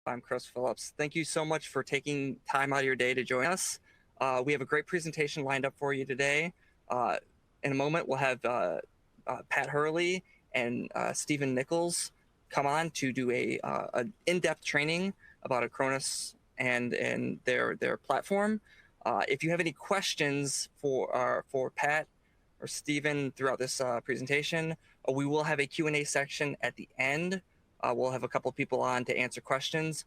I'm Chris Phillips. Thank you so much for taking time out of your day to join us. We have a great presentation lined up for you today. In a moment, we'll have Pat Hurley and Stephen Nichols come on to do an in-depth training about Acronis and their platform. If you have any questions for Pat or Stephen throughout this presentation, we will have a Q&A section at the end. We'll have a couple of people on to answer questions.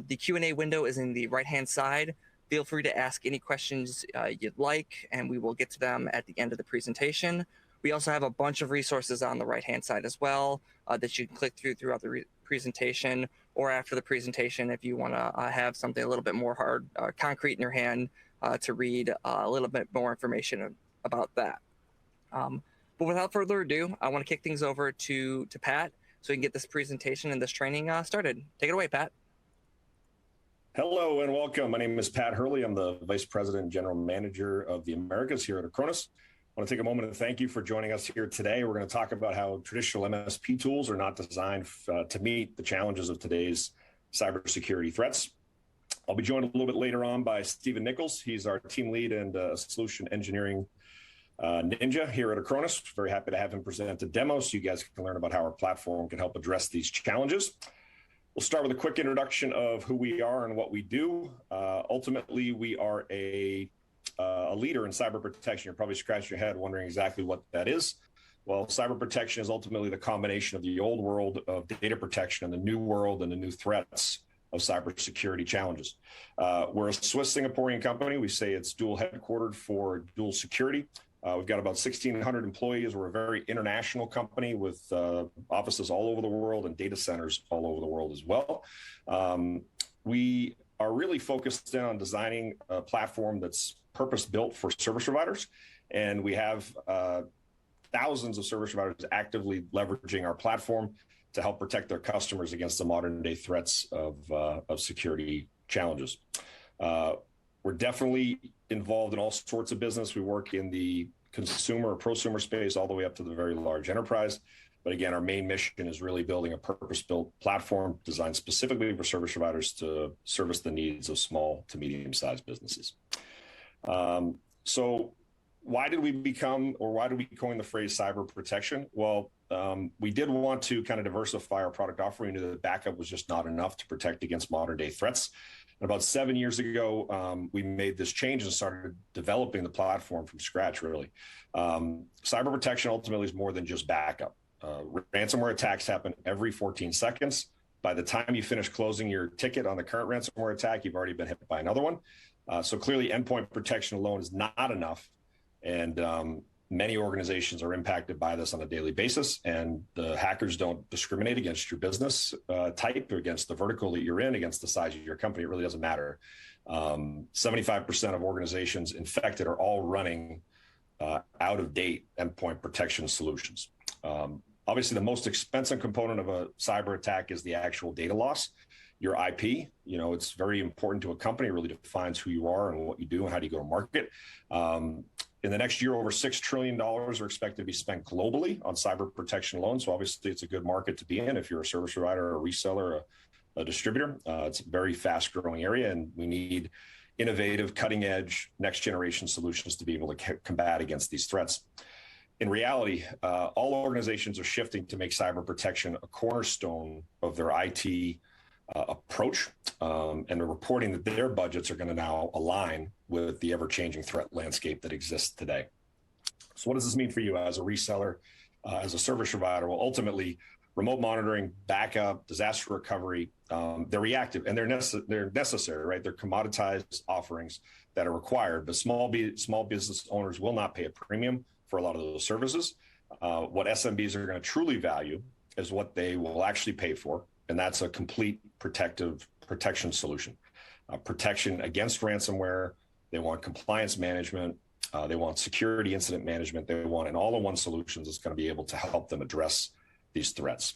The Q&A window is in the right-hand side. Feel free to ask any questions you'd like, and we will get to them at the end of the presentation. We also have a bunch of resources on the right-hand side as well that you can click throughout the presentation, or after the presentation if you want to have something a little bit more concrete in your hand to read a little bit more information about that. But without further ado, I want to kick things over to Pat so we can get this presentation and this training started. Take it away, Pat. Hello and welcome. My name is Pat Hurley. I'm the Vice President and General Manager of the Americas here at Acronis. I want to take a moment and thank you for joining us here today. We're going to talk about how traditional MSP tools are not designed to meet the challenges of today's cybersecurity threats. I'll be joined a little bit later on by Stephen Nichols. He's our team lead and solution engineering ninja here at Acronis. Very happy to have him present a demo so you guys can learn about how our platform can help address these challenges. We'll start with a quick introduction of who we are and what we do. Ultimately, we are a leader in cyber protection. You're probably scratching your head wondering exactly what that is. Well, cyber protection is ultimately the combination of the old world of data protection and the new world and the new threats of cybersecurity challenges. We're a Swiss Singaporean company. We say it's dual headquartered for dual security. We've got about 1,600 employees. We're a very international company with offices all over the world and data centers all over the world as well. We are really focused in on designing a platform that's purpose-built for service providers. And we have thousands of service providers actively leveraging our platform to help protect their customers against the modern-day threats of security challenges. We're definitely involved in all sorts of business. We work in the consumer or prosumer space all the way up to the very large enterprise. But again, our main mission is really building a purpose-built platform designed specifically for service providers to service the needs of small to medium-sized businesses. So why did we coin the phrase cyber protection? Well, we did want to kind of diversify our product offering. We knew that backup was just not enough to protect against modern-day threats. And about 7 years ago, we made this change and started developing the platform from scratch, really. Cyber protection ultimately is more than just backup. Ransomware attacks happen every 14 seconds. By the time you finish closing your ticket on the current ransomware attack, you've already been hit by another one. So clearly, endpoint protection alone is not enough. And many organizations are impacted by this on a daily basis. And the hackers don't discriminate against your business type or against the vertical that you're in, against the size of your company. It really doesn't matter. 75% of organizations infected are all running out-of-date endpoint protection solutions. Obviously, the most expensive component of a cyber attack is the actual data loss. Your IP, it's very important to a company. It really defines who you are and what you do and how do you go to market. In the next year, over $6 trillion are expected to be spent globally on cyber protection alone. So obviously, it's a good market to be in if you're a service provider, a reseller, a distributor. It's a very fast-growing area, and we need innovative, cutting-edge, next-generation solutions to be able to combat against these threats. In reality, all organizations are shifting to make cyber protection a cornerstone of their IT approach, and they're reporting that their budgets are going to now align with the ever-changing threat landscape that exists today. So what does this mean for you as a reseller, as a service provider? Well, ultimately, remote monitoring, backup, disaster recovery, they're reactive and they're necessary, right? They're commoditized offerings that are required, but small business owners will not pay a premium for a lot of those services. What SMBs are going to truly value is what they will actually pay for, and that's a complete protection solution. Protection against ransomware. They want compliance management. They want security incident management. They want an all-in-one solution that's going to be able to help them address these threats.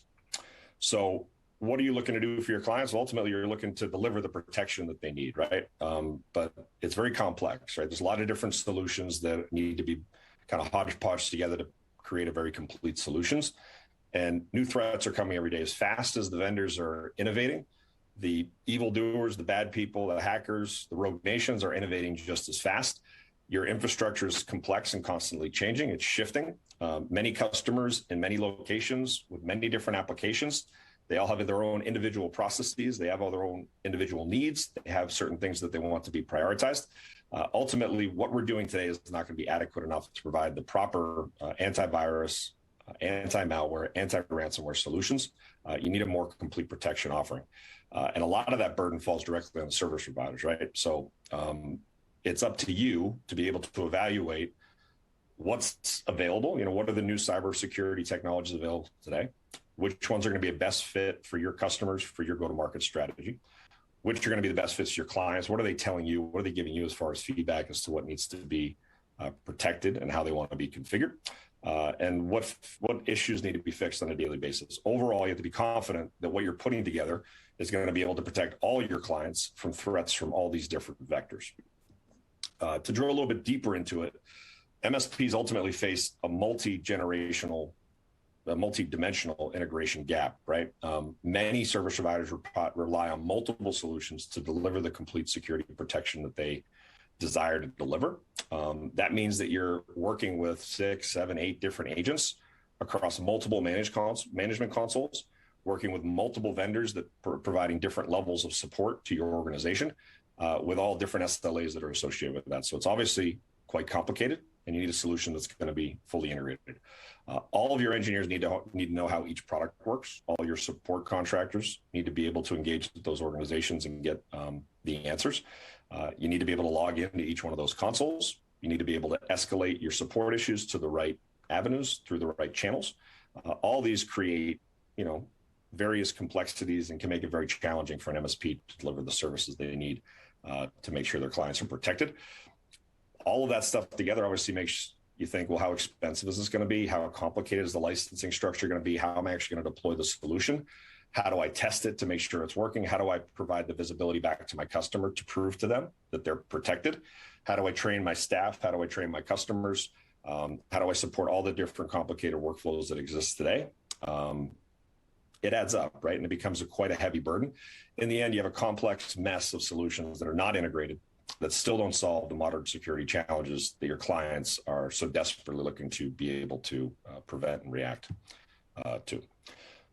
So what are you looking to do for your clients? Well, ultimately, you're looking to deliver the protection that they need, right? But it's very complex, right? There's a lot of different solutions that need to be kind of hodgepodge together to create a very complete solutions. And new threats are coming every day. As fast as the vendors are innovating, The evildoers, the bad people, the hackers, the rogue nations are innovating just as fast. Your infrastructure is complex and constantly changing. It's shifting. Many customers in many locations with many different applications, they all have their own individual processes. They have all their own individual needs. They have certain things that they want to be prioritized. Ultimately, what we're doing today is not going to be adequate enough to provide the proper antivirus, anti-malware, anti-ransomware solutions. You need a more complete protection offering. And a lot of that burden falls directly on the service providers, right? So it's up to you to be able to evaluate what's available. What are the new cybersecurity technologies available today? Which ones are going to be a best fit for your customers, for your go-to-market strategy? Which are going to be the best fits to your clients? What are they telling you? What are they giving you as far as feedback as to what needs to be protected and how they want to be configured? And what issues need to be fixed on a daily basis. Overall, you have to be confident that what you're putting together is going to be able to protect all your clients from threats from all these different vectors. To drill a little bit deeper into it, MSPs ultimately face a multidimensional integration gap, right? Many service providers rely on multiple solutions to deliver the complete security protection that they desire to deliver. That means that you're working with 6, 7, 8 different agents across multiple management consoles, working with multiple vendors that providing different levels of support to your organization with all different SLAs that are associated with that. So it's obviously quite complicated, and you need a solution that's going to be fully integrated. All of your engineers need to know how each product works. All your support contractors need to be able to engage with those organizations and get the answers. You need to be able to log into each one of those consoles. You need to be able to escalate your support issues to the right avenues through the right channels. All these create, various complexities and can make it very challenging for an MSP to deliver the services they need to make sure their clients are protected. All of that stuff together obviously makes you think, well, how expensive is this going to be? How complicated is the licensing structure going to be? How am I actually going to deploy the solution? How do I test it to make sure it's working? How do I provide the visibility back to my customer to prove to them that they're protected? How do I train my staff? How do I train my customers? How do I support all the different complicated workflows that exist today? It adds up, right? And it becomes quite a heavy burden. In the end, you have a complex mess of solutions that are not integrated, that still don't solve the modern security challenges that your clients are so desperately looking to be able to prevent and react to.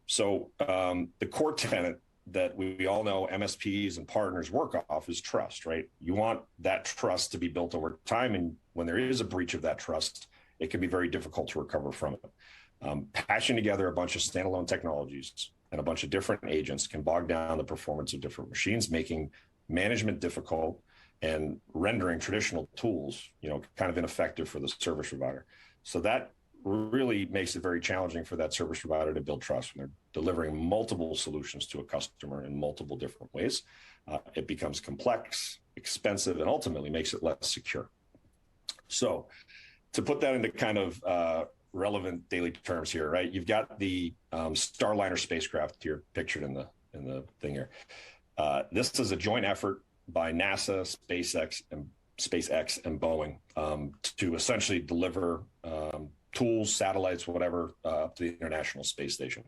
So the core tenet that we all know MSPs and partners work off is trust, right? You want that trust to be built over time. And when there is a breach of that trust, it can be very difficult to recover from it. Patching together a bunch of standalone technologies and a bunch of different agents can bog down the performance of different machines, making management difficult and rendering traditional tools, kind of ineffective for the service provider. So that really makes it very challenging for that service provider to build trust when they're delivering multiple solutions to a customer in multiple different ways. It becomes complex, expensive, and ultimately makes it less secure. So to put that into kind of relevant daily terms here, right? You've got the Starliner spacecraft here pictured in the thing here. This is a joint effort by NASA, SpaceX, and Boeing to essentially deliver tools, satellites, whatever, up to the International Space Station.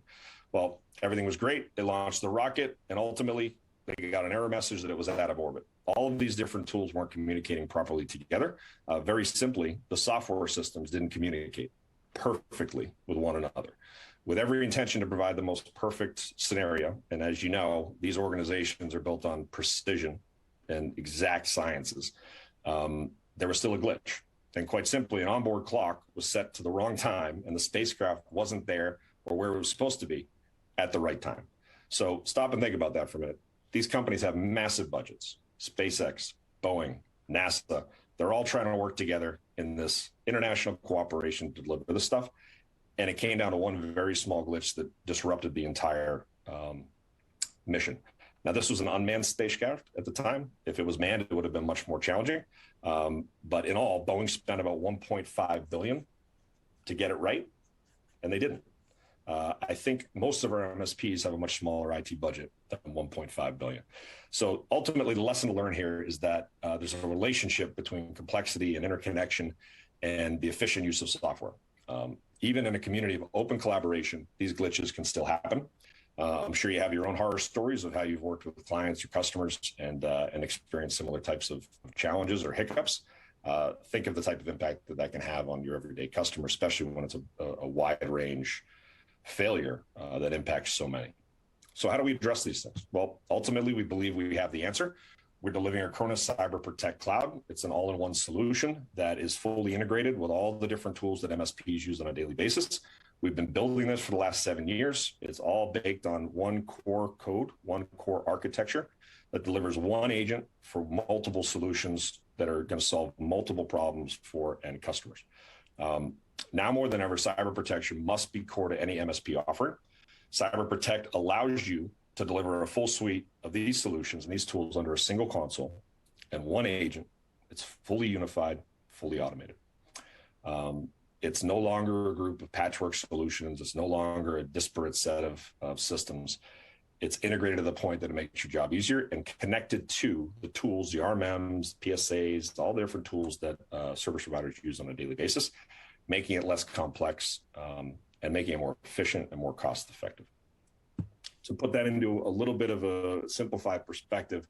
Well, everything was great. They launched the rocket, and ultimately they got an error message that it was out of orbit. All of these different tools weren't communicating properly together. Very simply, the software systems didn't communicate perfectly with one another, with every intention to provide the most perfect scenario. And as you know, these organizations are built on precision and exact sciences. There was still a glitch. And quite simply, an onboard clock was set to the wrong time, and the spacecraft wasn't there or where it was supposed to be at the right time. So stop and think about that for a minute. These companies have massive budgets. SpaceX, Boeing, NASA, they're all trying to work together in this international cooperation to deliver this stuff. And it came down to one very small glitch that disrupted the entire mission. Now, this was an unmanned spacecraft at the time. If it was manned, it would have been much more challenging. But in all, Boeing spent about $1.5 billion to get it right, and they didn't. I think most of our MSPs have a much smaller IT budget than $1.5 billion. So ultimately, the lesson to learn here is that there's a relationship between complexity and interconnection and the efficient use of software. Even in a community of open collaboration, these glitches can still happen. I'm sure you have your own horror stories of how you've worked with clients, your customers, and experienced similar types of challenges or hiccups. Think of the type of impact that can have on your everyday customer, especially when it's a wide range failure that impacts so many. So how do we address these things? Well, ultimately, we believe we have the answer. We're delivering Acronis Cyber Protect Cloud. It's an all-in-one solution that is fully integrated with all the different tools that MSPs use on a daily basis. We've been building this for the last 7 years. It's all baked on one core code, one core architecture that delivers one agent for multiple solutions that are going to solve multiple problems for end customers. Now more than ever, cyber protection must be core to any MSP offering. Cyber Protect allows you to deliver a full suite of these solutions and these tools under a single console and one agent. It's fully unified, fully automated. It's no longer a group of patchwork solutions. It's no longer a disparate set of systems. It's integrated to the point that it makes your job easier and connected to the tools, the RMMs, PSAs, all the different tools that service providers use on a daily basis, making it less complex and making it more efficient and more cost effective. To put that into a little bit of a simplified perspective,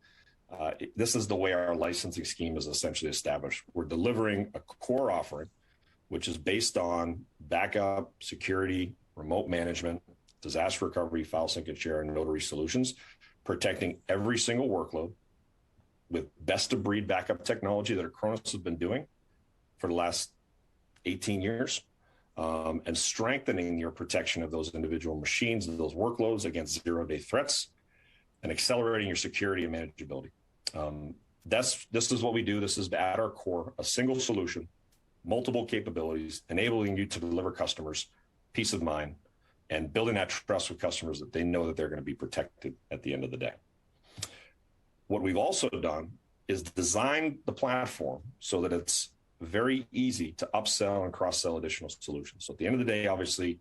this is the way our licensing scheme is essentially established. We're delivering a core offering, which is based on backup, security, remote management, disaster recovery, file sync and share, and notary solutions, protecting every single workload with best of breed backup technology that Acronis has been doing for the last 18 years. And strengthening your protection of those individual machines and those workloads against zero-day threats, and accelerating your security and manageability. This is what we do. This is at our core, a single solution, multiple capabilities, enabling you to deliver customers peace of mind and building that trust with customers that they know that they're going to be protected at the end of the day. What we've also done is design the platform so that it's very easy to upsell and cross-sell additional solutions. So at the end of the day, obviously,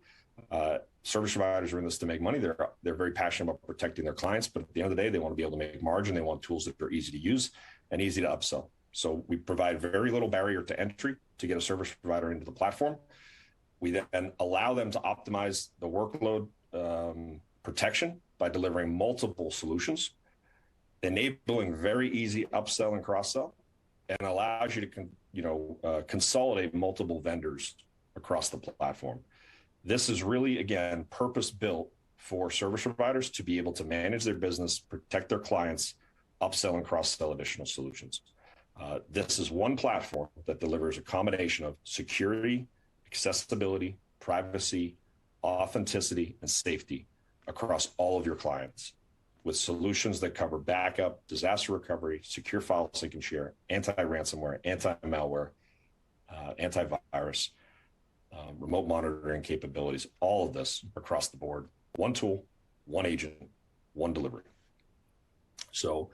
service providers are in this to make money. They're very passionate about protecting their clients, but at the end of the day, they want to be able to make margin. They want tools that are easy to use and easy to upsell. So we provide very little barrier to entry to get a service provider into the platform. We then allow them to optimize the workload protection by delivering multiple solutions, enabling very easy upsell and cross-sell, and allows you to consolidate multiple vendors across the platform. This is really, again, purpose-built for service providers to be able to manage their business, protect their clients, upsell and cross-sell additional solutions. This is one platform that delivers a combination of security, accessibility, privacy, authenticity, and safety across all of your clients, with solutions that cover backup, disaster recovery, secure file sync and share, anti-ransomware, anti-malware, antivirus, remote monitoring capabilities, all of this across the board. One tool, one agent, one delivery. So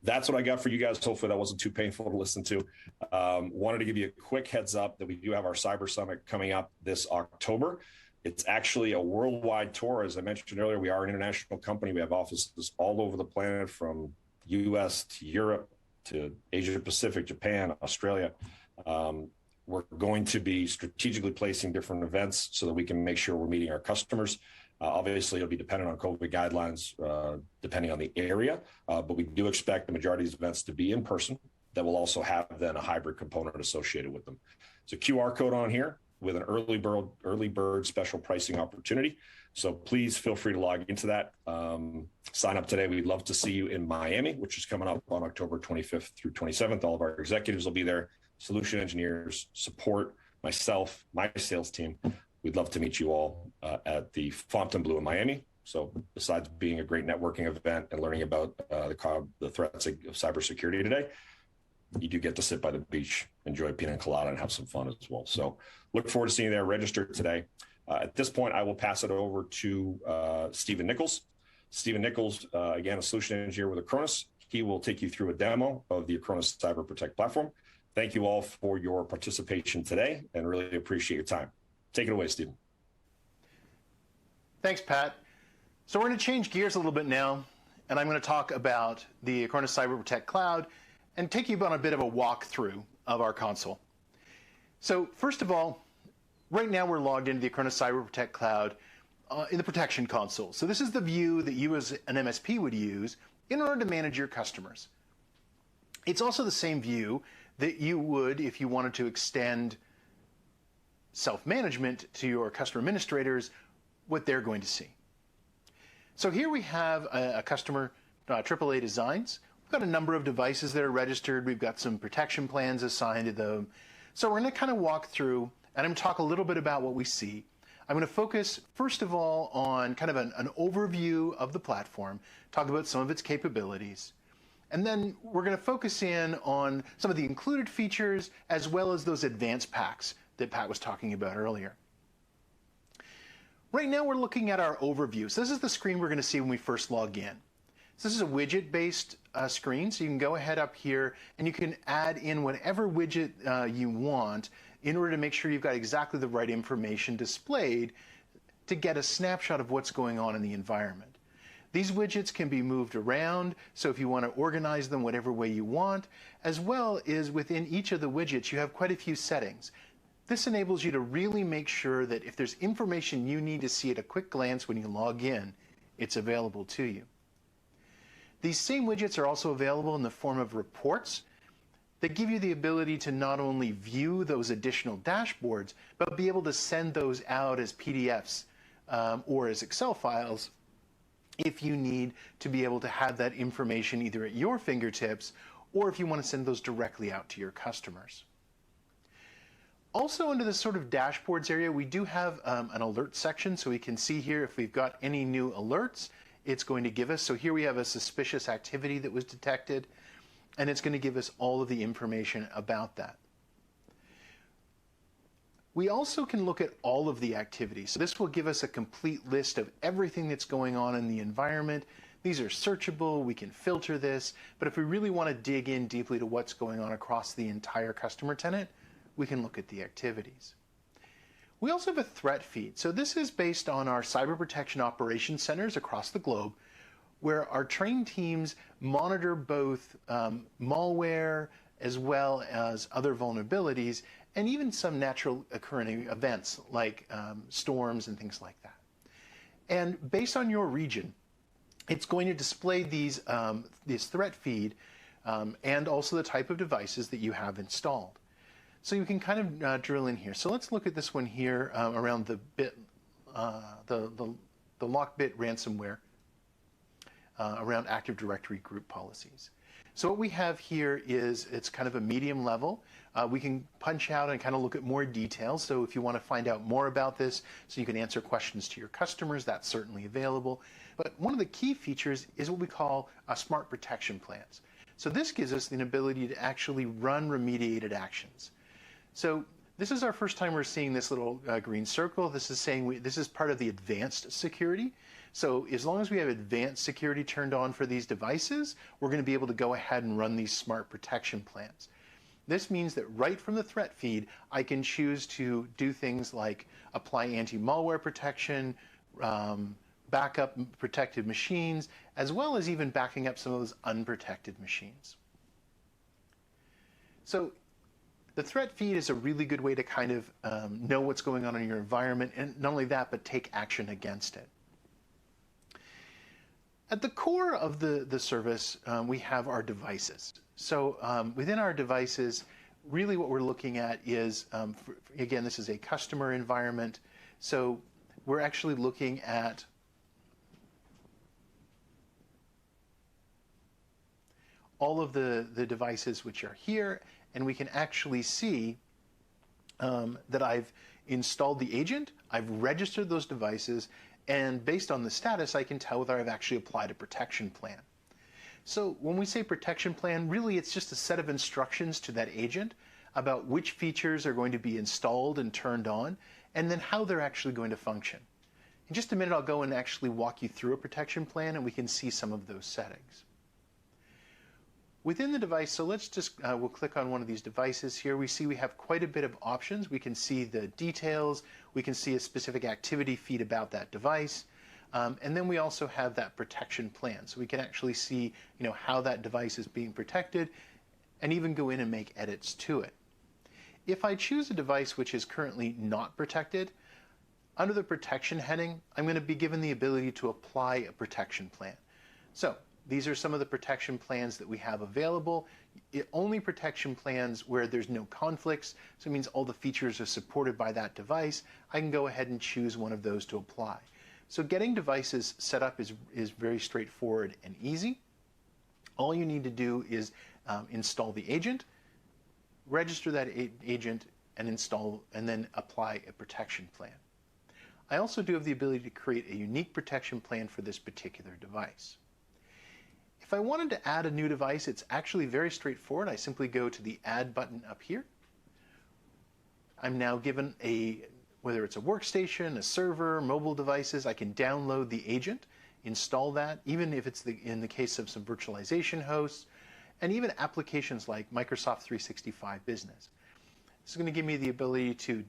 that's what I got for you guys. Hopefully that wasn't too painful to listen to. Wanted to give you a quick heads up that we do have our Cyber Summit coming up this October. It's actually a worldwide tour. As I mentioned earlier, we are an international company. We have offices all over the planet, from US to Europe to Asia Pacific, Japan, Australia. We're going to be strategically placing different events so that we can make sure we're meeting our customers. Obviously, it'll be dependent on COVID guidelines, depending on the area, but we do expect the majority of these events to be in person. That will also have then a hybrid component associated with them. It's a QR code on here with an early bird special pricing opportunity. So please feel free to log into that. Sign up today. We'd love to see you in Miami, which is coming up on October 25th through 27th. All of our executives will be there, solution engineers, support, myself, my sales team. We'd love to meet you all at the Fontainebleau in Miami. So besides being a great networking event and learning about the threats of cybersecurity today, you do get to sit by the beach, enjoy a pina colada, and have some fun as well. So look forward to seeing you there. Register today. At this point, I will pass it over to Stephen Nichols. Stephen Nichols, again, a solution engineer with Acronis. He will take you through a demo of the Acronis Cyber Protect platform. Thank you all for your participation today and really appreciate your time. Take it away, Stephen. Thanks, Pat. So we're going to change gears a little bit now, and I'm going to talk about the Acronis Cyber Protect Cloud and take you on a bit of a walkthrough of our console. So first of all, right now we're logged into the Acronis Cyber Protect Cloud in the protection console. So this is the view that you as an MSP would use in order to manage your customers. It's also the same view that you would if you wanted to extend self-management to your customer administrators, what they're going to see. So here we have a customer, AAA Designs. We've got a number of devices that are registered. We've got some protection plans assigned to them. So we're going to kind of walk through, and I'm going to talk a little bit about what we see. I'm going to focus, first of all, on kind of an overview of the platform, talk about some of its capabilities. And then we're going to focus in on some of the included features as well as those advanced packs that Pat was talking about earlier. Right now we're looking at our overview. So this is the screen we're going to see when we first log in. So this is a widget-based screen, so you can go ahead up here and you can add in whatever widget you want in order to make sure you've got exactly the right information displayed to get a snapshot of what's going on in the environment. These widgets can be moved around, so if you want to organize them whatever way you want, as well as within each of the widgets you have quite a few settings. This enables you to really make sure that if there's information you need to see at a quick glance when you log in, it's available to you. These same widgets are also available in the form of reports that give you the ability to not only view those additional dashboards, but be able to send those out as PDFs or as Excel files if you need to be able to have that information either at your fingertips or if you want to send those directly out to your customers. Also under this sort of dashboards area, we do have an alert section, so we can see here if we've got any new alerts, it's going to give us. So here we have a suspicious activity that was detected, and it's going to give us all of the information about that. We also can look at all of the activities. So this will give us a complete list of everything that's going on in the environment. These are searchable, we can filter this, but if we really want to dig in deeply to what's going on across the entire customer tenant, we can look at the activities. We also have a threat feed. So this is based on our cyber protection operations centers across the globe, where our trained teams monitor both malware as well as other vulnerabilities and even some natural occurring events like storms and things like that. And based on your region, it's going to display this threat feed and also the type of devices that you have installed. So you can kind of drill in here. So let's look at this one here around the lockbit ransomware around Active Directory group policies. So what we have here is it's kind of a medium level. We can punch out and kind of look at more details. So if you want to find out more about this, so you can answer questions to your customers, that's certainly available. But one of the key features is what we call smart protection plans. So this gives us the ability to actually run remediated actions. So this is our first time we're seeing this little green circle. This is saying this is part of the advanced security. So as long as we have advanced security turned on for these devices, we're going to be able to go ahead and run these smart protection plans. This means that right from the threat feed, I can choose to do things like apply anti-malware protection, backup protected machines, as well as even backing up some of those unprotected machines. So the threat feed is a really good way to kind of know what's going on in your environment, and not only that, but take action against it. At the core of the service, we have our devices. So within our devices, really what we're looking at is, again, this is a customer environment. So we're actually looking at all of the devices which are here, and we can actually see that I've installed the agent, I've registered those devices, and based on the status, I can tell whether I've actually applied a protection plan. So when we say protection plan, really it's just a set of instructions to that agent about which features are going to be installed and turned on, and then how they're actually going to function. In just a minute, I'll go and actually walk you through a protection plan, and we can see some of those settings. Within the device, so let's just, we'll click on one of these devices here. We see we have quite a bit of options. We can see the details. We can see a specific activity feed about that device. And then we also have that protection plan. So we can actually see, how that device is being protected and even go in and make edits to it. If I choose a device which is currently not protected, Under the protection heading, I'm going to be given the ability to apply a protection plan. So these are some of the protection plans that we have available. Only protection plans where there's no conflicts, so it means all the features are supported by that device. I can go ahead and choose one of those to apply. So getting devices set up is very straightforward and easy. All you need to do is install the agent, register that agent, and install and then apply a protection plan. I also do have the ability to create a unique protection plan for this particular device. If I wanted to add a new device, it's actually very straightforward. I simply go to the Add button up here. I'm now given whether it's a workstation, a server, mobile devices, I can download the agent, install that, even if it's in the case of some virtualization hosts, and even applications like Microsoft 365 Business. This is going to give me the ability to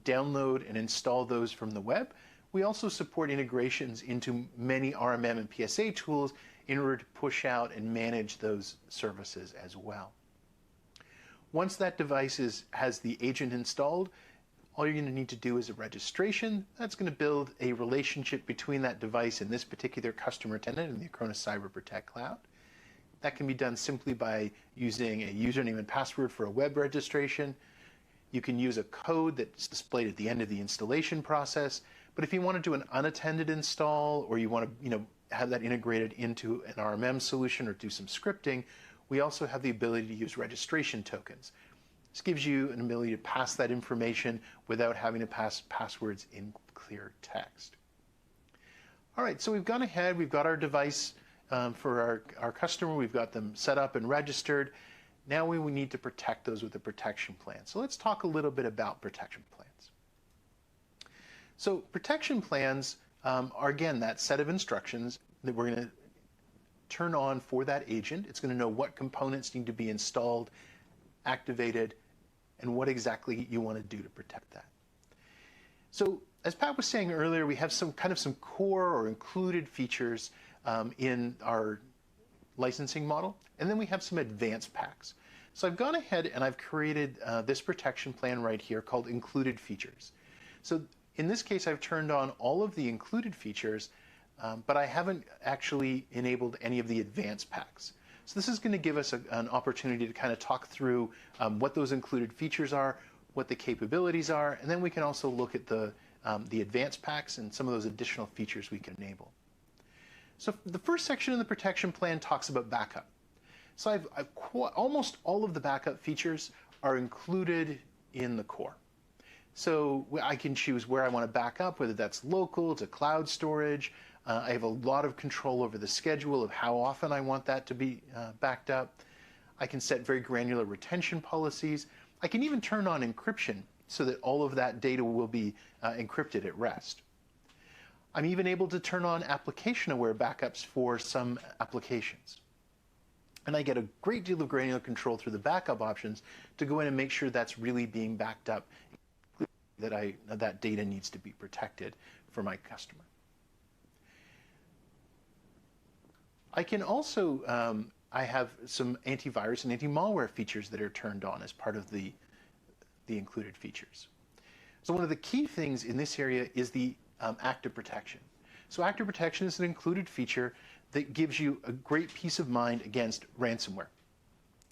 download and install those from the web. We also support integrations into many RMM and PSA tools in order to push out and manage those services as well. Once that device has the agent installed, all you're going to need to do is a registration. That's going to build a relationship between that device and this particular customer tenant in the Acronis Cyber Protect Cloud. That can be done simply by using a username and password for a web registration. You can use a code that's displayed at the end of the installation process. But if you want to do an unattended install, or you want to have that integrated into an RMM solution or do some scripting, we also have the ability to use registration tokens. This gives you an ability to pass that information without having to pass passwords in clear text. All right, so we've gone ahead, we've got our device for our customer, we've got them set up and registered. Now we need to protect those with a protection plan. So let's talk a little bit about protection plans. So protection plans are, again, that set of instructions that we're going to turn on for that agent. It's going to know what components need to be installed, activated, and what exactly you want to do to protect that. So as Pat was saying earlier, we have some core or included features in our licensing model, and then we have some advanced packs. So I've gone ahead and I've created this protection plan right here called included features. So in this case, I've turned on all of the included features, but I haven't actually enabled any of the advanced packs. So this is going to give us an opportunity to kind of talk through what those included features are, what the capabilities are, and then we can also look at the advanced packs and some of those additional features we can enable. So the first section of the protection plan talks about backup. So almost all of the backup features are included in the core. So I can choose where I want to back up, whether that's local to cloud storage. I have a lot of control over the schedule of how often I want that to be backed up. I can set very granular retention policies. I can even turn on encryption so that all of that data will be encrypted at rest. I'm even able to turn on application-aware backups for some applications. And I get a great deal of granular control through the backup options to go in and make sure that's really being backed up, that data needs to be protected for my customer. I can also, I have some antivirus and anti-malware features that are turned on as part of the included features. So one of the key things in this area is the active protection. So active protection is an included feature that gives you a great peace of mind against ransomware.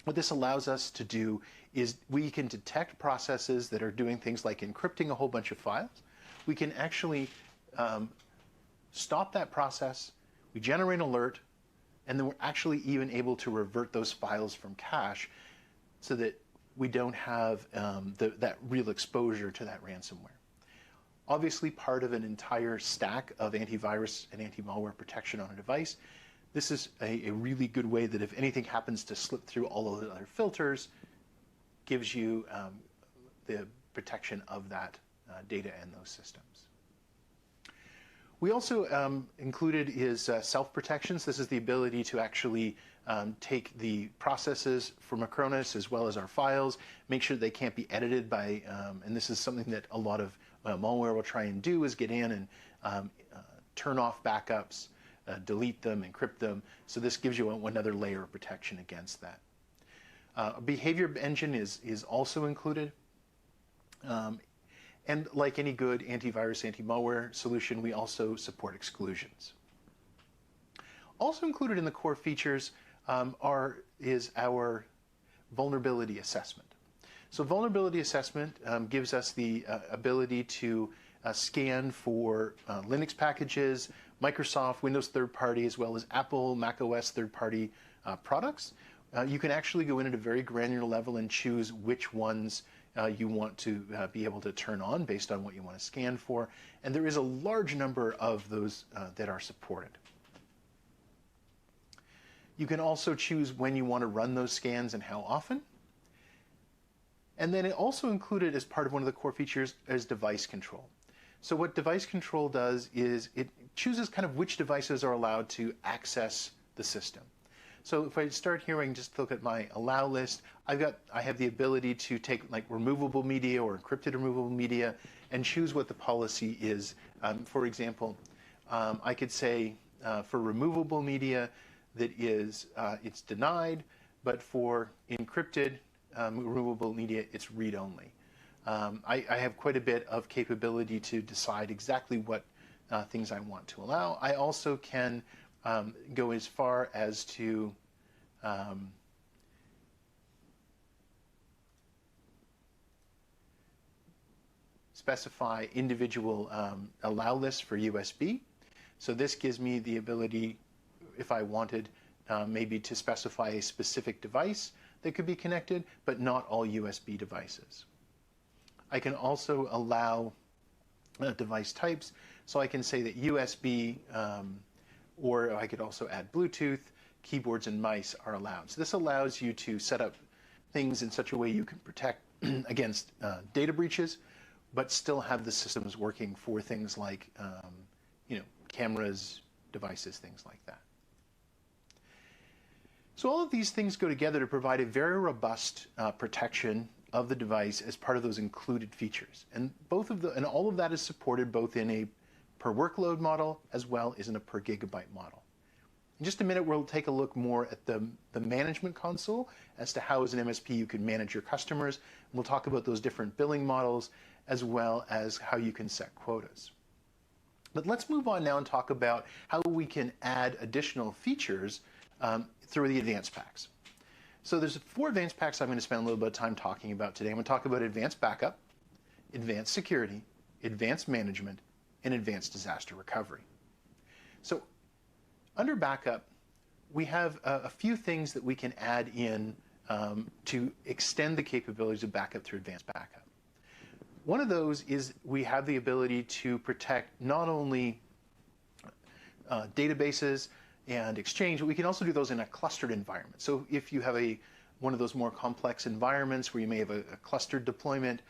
What this allows us to do is we can detect processes that are doing things like encrypting a whole bunch of files. We can actually stop that process, we generate an alert, and then we're actually even able to revert those files from cache so that we don't have that real exposure to that ransomware. Obviously, part of an entire stack of antivirus and anti-malware protection on a device. This is a really good way that if anything happens to slip through all of the other filters, gives you the protection of that data and those systems. We also included is self-protections. This is the ability to actually take the processes from Acronis as well as our files, make sure they can't be edited by, and this is something that a lot of malware will try and do, is get in and turn off backups, delete them, encrypt them. So this gives you another layer of protection against that. A behavior engine is also included. And like any good antivirus, anti-malware solution, we also support exclusions. Also included in the core features is our vulnerability assessment. So vulnerability assessment gives us the ability to scan for Linux packages, Microsoft, Windows third-party, as well as Apple, macOS third-party products. You can actually go in at a very granular level and choose which ones you want to be able to turn on based on what you want to scan for. And there is a large number of those that are supported. You can also choose when you want to run those scans and how often. And then it also included as part of one of the core features is device control. So what device control does is it chooses kind of which devices are allowed to access the system. So if I start here, I can just look at my allow list. I have the ability to take like removable media or encrypted removable media and choose what the policy is. For example, I could say for removable media that is it's denied, but for encrypted removable media, it's read-only. I have quite a bit of capability to decide exactly what things I want to allow. I also can go as far as to specify individual allow lists for USB. So this gives me the ability, if I wanted, maybe to specify a specific device that could be connected, but not all USB devices. I can also allow device types, so I can say that USB, or I could also add Bluetooth, keyboards and mice are allowed. So this allows you to set up things in such a way you can protect against data breaches, but still have the systems working for things like cameras, devices, things like that. So all of these things go together to provide a very robust protection of the device as part of those included features. And all of that is supported both in a per workload model as well as in a per gigabyte model. In just a minute, we'll take a look more at the management console as to how, as an MSP, you can manage your customers. And we'll talk about those different billing models as well as how you can set quotas. But let's move on now and talk about how we can add additional features through the advanced packs. So there's 4 advanced packs I'm going to spend a little bit of time talking about today. I'm going to talk about advanced backup, advanced security, advanced management, and advanced disaster recovery. So under backup, we have a few things that we can add in to extend the capabilities of backup through advanced backup. One of those is we have the ability to protect not only databases and Exchange, but we can also do those in a clustered environment. So if you have one of those more complex environments where you may have a clustered deployment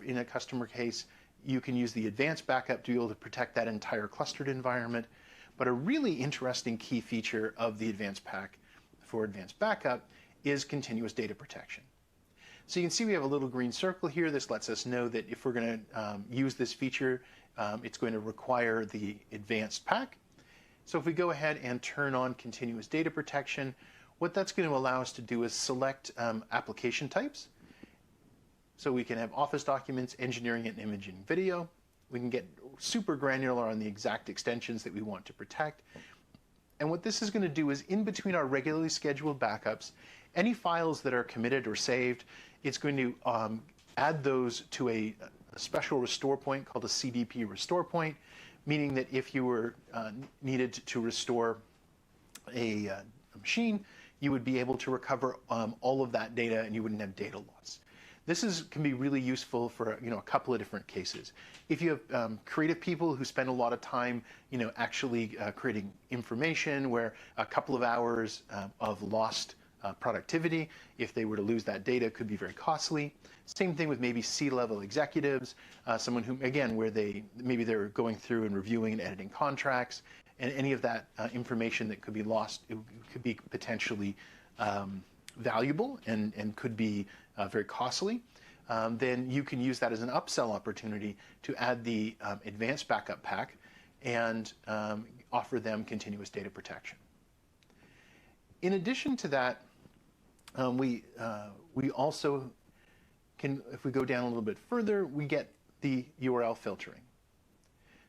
in a customer case, you can use the advanced backup to be able to protect that entire clustered environment. But a really interesting key feature of the advanced pack for advanced backup is continuous data protection. So you can see we have a little green circle here. This lets us know that if we're going to use this feature, it's going to require the advanced pack. So if we go ahead and turn on continuous data protection, what that's going to allow us to do is select application types. So we can have Office documents, engineering and imaging video. We can get super granular on the exact extensions that we want to protect. And what this is going to do is, in between our regularly scheduled backups, any files that are committed or saved, it's going to add those to a special restore point called a CDP restore point, meaning that if you were needed to restore a machine, you would be able to recover all of that data and you wouldn't have data loss. This can be really useful for a couple of different cases. If you have creative people who spend a lot of time actually creating information where a couple of hours of lost productivity, if they were to lose that data, could be very costly. Same thing with maybe C-level executives, someone who, again, where maybe they're going through and reviewing and editing contracts, and any of that information that could be lost, it could be potentially valuable and could be very costly. Then you can use that as an upsell opportunity to add the advanced backup pack and offer them continuous data protection. In addition to that, we also can, if we go down a little bit further, we get the URL filtering.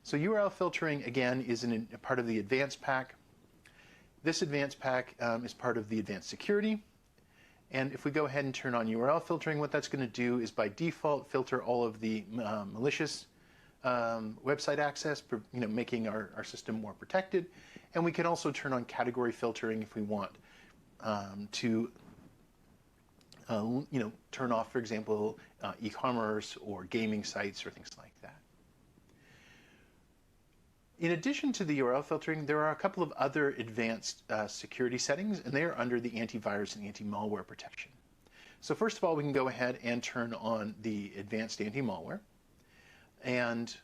So URL filtering, again, is a part of the advanced pack. This advanced pack is part of the advanced security. And if we go ahead and turn on URL filtering, what that's going to do is by default filter all of the malicious website access, making our system more protected. And we can also turn on category filtering if we want to turn off, for example, e-commerce or gaming sites or things like that. In addition to the URL filtering, there are a couple of other advanced security settings, and they are under the antivirus and anti-malware protection. So first of all, we can go ahead and turn on the advanced anti-malware. And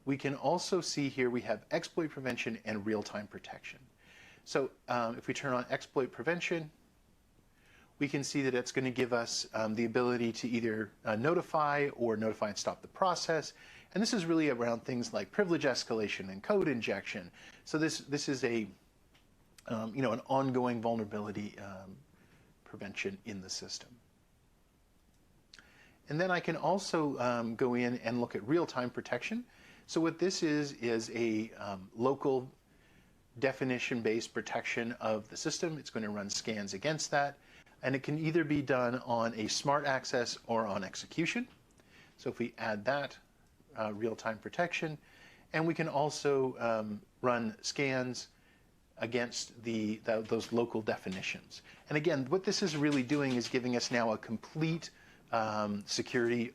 we can also see here we have exploit prevention and real-time protection. So if we turn on exploit prevention, we can see that it's going to give us the ability to either notify or notify and stop the process. And this is really around things like privilege escalation and code injection. So this is a an ongoing vulnerability prevention in the system. And then I can also go in and look at real-time protection. So what this is a local definition-based protection of the system. It's going to run scans against that. And it can either be done on a smart access or on execution. So if we add that, real-time protection, and we can also run scans against those local definitions. And again, what this is really doing is giving us now a complete security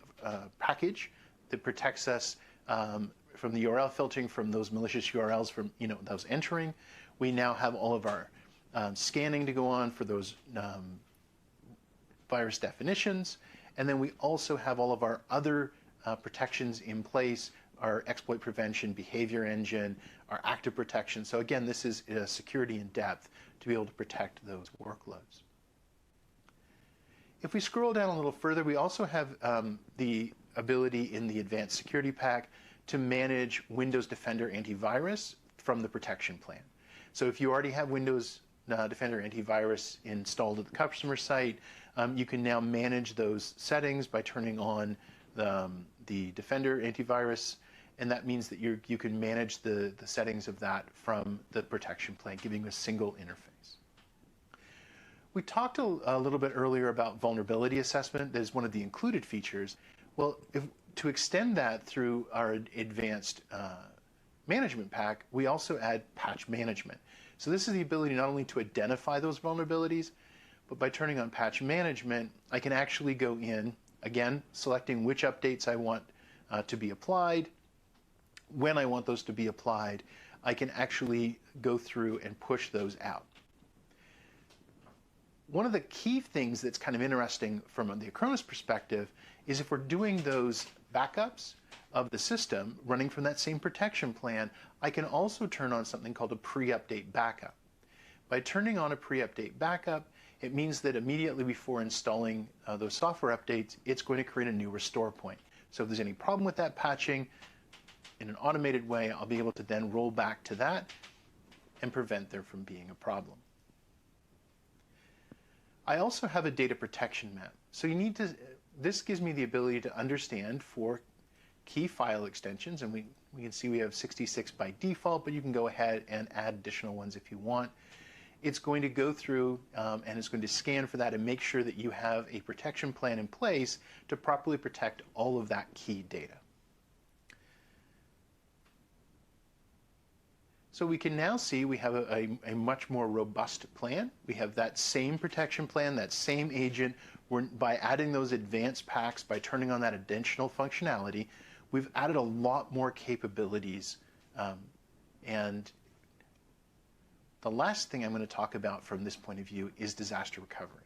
package that protects us from the URL filtering, from those malicious URLs, from those entering. We now have all of our scanning to go on for those virus definitions, and then we also have all of our other protections in place, our exploit prevention, behavior engine, our active protection. So again, this is security in depth to be able to protect those workloads. If we scroll down a little further, we also have the ability in the advanced security pack to manage Windows Defender antivirus from the protection plan. So if you already have Windows Defender antivirus installed at the customer site, you can now manage those settings by turning on the Defender antivirus, and that means that you can manage the settings of that from the protection plan, giving you a single interface. We talked a little bit earlier about vulnerability assessment. That is one of the included features. Well, to extend that through our advanced management pack, we also add patch management. So this is the ability not only to identify those vulnerabilities, but by turning on patch management, I can actually go in, again, selecting which updates I want to be applied, when I want those to be applied. I can actually go through and push those out. One of the key things that's kind of interesting from the Acronis perspective is if we're doing those backups of the system running from that same protection plan, I can also turn on something called a pre-update backup. By turning on a pre-update backup, it means that immediately before installing those software updates, it's going to create a new restore point. So if there's any problem with that patching, in an automated way, I'll be able to then roll back to that and prevent there from being a problem. I also have a data protection map. So this gives me the ability to understand for key file extensions, and we can see we have 66 by default, but you can go ahead and add additional ones if you want. It's going to go through and it's going to scan for that and make sure that you have a protection plan in place to properly protect all of that key data. So we can now see we have a much more robust plan. We have that same protection plan, that same agent. By adding those advanced packs, by turning on that additional functionality, we've added a lot more capabilities. And the last thing I'm going to talk about from this point of view is disaster recovery.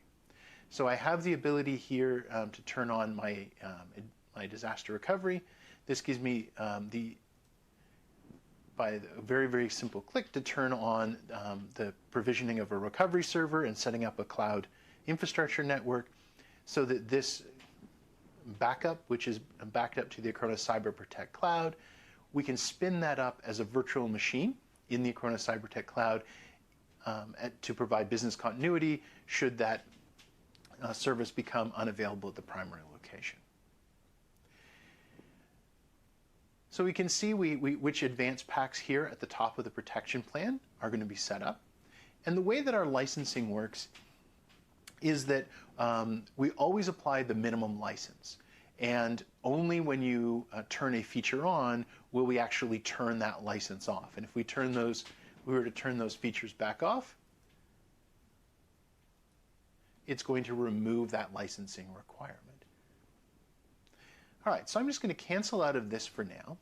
So I have the ability here to turn on my disaster recovery. This gives me by a very, very simple click to turn on the provisioning of a recovery server and setting up a cloud infrastructure network so that this backup, which is backed up to the Acronis Cyber Protect Cloud, we can spin that up as a virtual machine in the Acronis Cyber Protect Cloud to provide business continuity should that service become unavailable at the primary location. So we can see which advanced packs here at the top of the protection plan are going to be set up. And the way that our licensing works is that we always apply the minimum license. And only when you turn a feature on will we actually turn that license off. And if we were to turn those features back off, it's going to remove that licensing requirement. All right, so I'm just going to cancel out of this for now.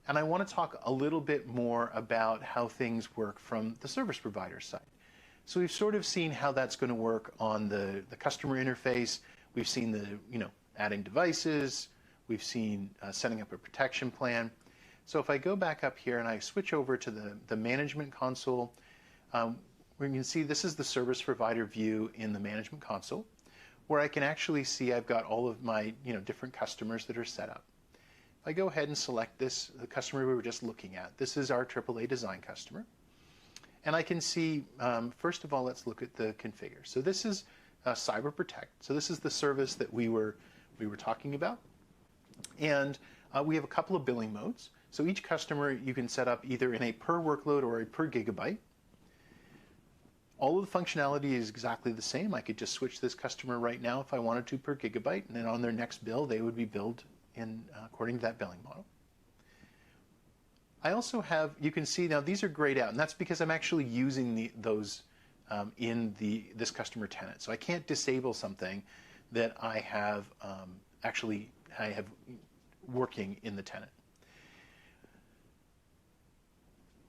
And I want to talk a little bit more about how things work from the service provider side. So we've sort of seen how that's going to work on the customer interface. We've seen adding devices. We've seen setting up a protection plan. So if I go back up here and I switch over to the management console, we can see this is the service provider view in the management console, where I can actually see I've got all of my different customers that are set up. If I go ahead and select the customer we were just looking at, this is our AAA design customer. And I can see, first of all, let's look at the configure. So this is Cyber Protect. So this is the service that we were talking about. And we have a couple of billing modes. So each customer you can set up either in a per workload or a per gigabyte. All of the functionality is exactly the same. I could just switch this customer right now if I wanted to per gigabyte, and then on their next bill they would be billed according to that billing model. I also have, you can see now these are grayed out, and that's because I'm actually using those in this customer tenant. So I can't disable something that I have working in the tenant.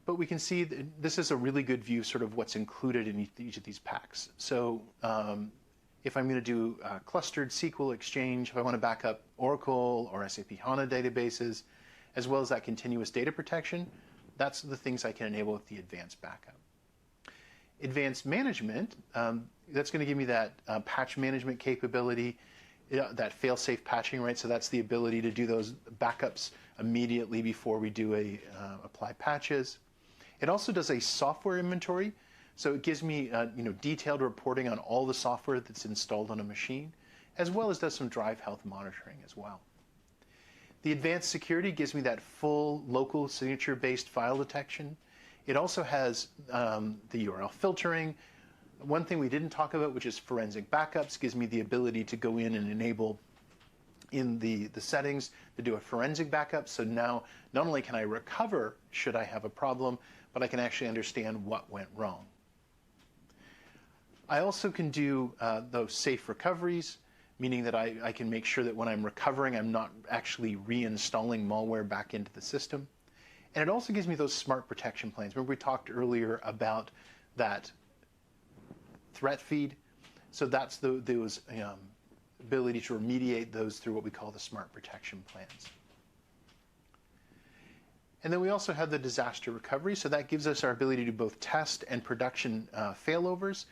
But we can see that this is a really good view sort of what's included in each of these packs. So if I'm going to do clustered SQL Exchange, if I want to back up Oracle or SAP HANA databases, as well as that continuous data protection, that's the things I can enable with the advanced backup. Advanced management, that's going to give me that patch management capability, that fail-safe patching, right? So that's the ability to do those backups immediately before we do apply patches. It also does a software inventory, so it gives me detailed reporting on all the software that's installed on a machine, as well as does some drive health monitoring as well. The advanced security gives me that full local signature-based file detection. It also has the URL filtering. One thing we didn't talk about, which is forensic backups, gives me the ability to go in and enable in the settings to do a forensic backup. So now not only can I recover should I have a problem, but I can actually understand what went wrong. I also can do those safe recoveries, meaning that I can make sure that when I'm recovering, I'm not actually reinstalling malware back into the system. And it also gives me those smart protection plans. Remember we talked earlier about that threat feed? So that's those ability to remediate those through what we call the smart protection plans. And then we also have the disaster recovery. So that gives us our ability to both test and production failovers.